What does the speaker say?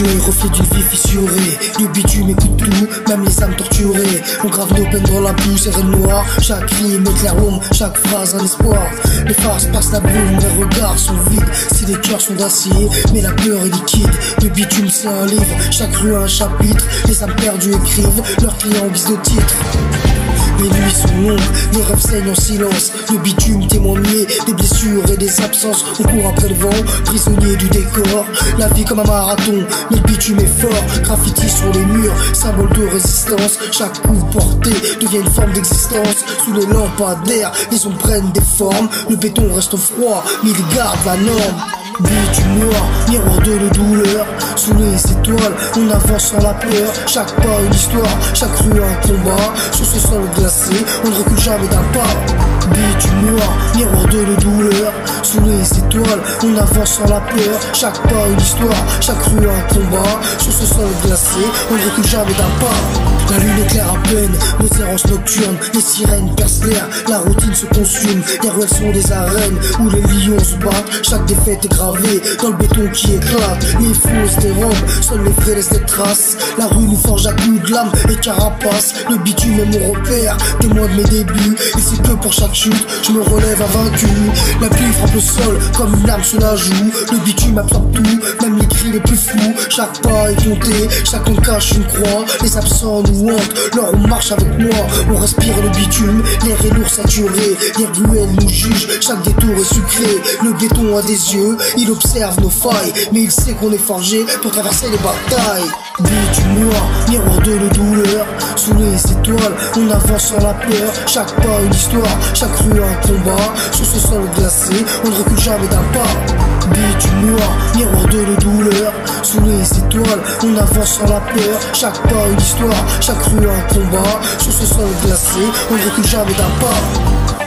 l'œil, reflet d'une vie fissurée. Le bitume écoute tout, même les âmes torturées. On grave nos peines dans la bouche, et noire. Chaque rime éclaire l'ombre, chaque phrase un espoir. Les farces passent la brume, les regards sont vides. Si les cœurs sont d'acier, mais la peur est liquide. Le bitume c'est un livre, chaque rue a un chapitre. Les âmes perdues écrivent leurs clients en guise de titre. Les nuits sont longues, les rêves saignent en silence. Le bitume témoignait des blessures et des absences. On court après le vent, prisonnier du décor. La vie comme un marathon, mais le bitume est fort. Graffiti sur les murs, symbole de résistance. Chaque coup porté devient une forme d'existence. Sous les lampadaires, les ombres prennent des formes. Le béton reste froid, mais il garde la norme. Bitume noir, miroir de nos douleurs. Sous les étoiles, on avance sans la peur. Chaque pas une histoire, chaque rue un combat. Sur ce sol glacé, on ne recule jamais d'un pas. Bitume noir, miroir de nos douleurs. Sous les étoiles, on avance sans la peur. Chaque pas une histoire, chaque rue un combat. Sur ce sol glacé, on ne recule jamais d'un pas. La lune éclaire à peine, nos errances nocturnes. Les sirènes percent l'air, la routine se consume. Les ruelles sont des arènes où les lions se battent. Chaque défaite est gravée dans le béton qui éclate. Les fausses dérobent, seuls les vrais laissent des traces. La rue nous forge à coups de lame et carapace. Le bitume est mon repère, témoin de mes débuts. Et c'est que pour chaque chute, je me relève invaincu. La pluie frappe le sol comme une lame sur la joue. Le bitume absorbe tout, même les cris les plus fous. Chaque pas est compté, chacun cache une croix. Les absents nous hantent, alors on marche avec moi. On respire le bitume, l'air est lourd saturé. Les ruelles nous jugent, chaque détour est sucré. Le béton a des yeux, il observe nos failles, mais il sait qu'on est forgé pour traverser les batailles. Bitume noir, miroir de nos douleurs. Sous les étoiles, on avance sans la peur. Chaque pas une histoire, chaque rue un combat. Sur ce sol glacé, on ne recule jamais d'un pas. Bitume noir, miroir de nos douleurs. Sous les étoiles, on avance sans la peur. Chaque pas une histoire, chaque rue un combat. Sur ce sol glacé, on ne recule jamais d'un pas.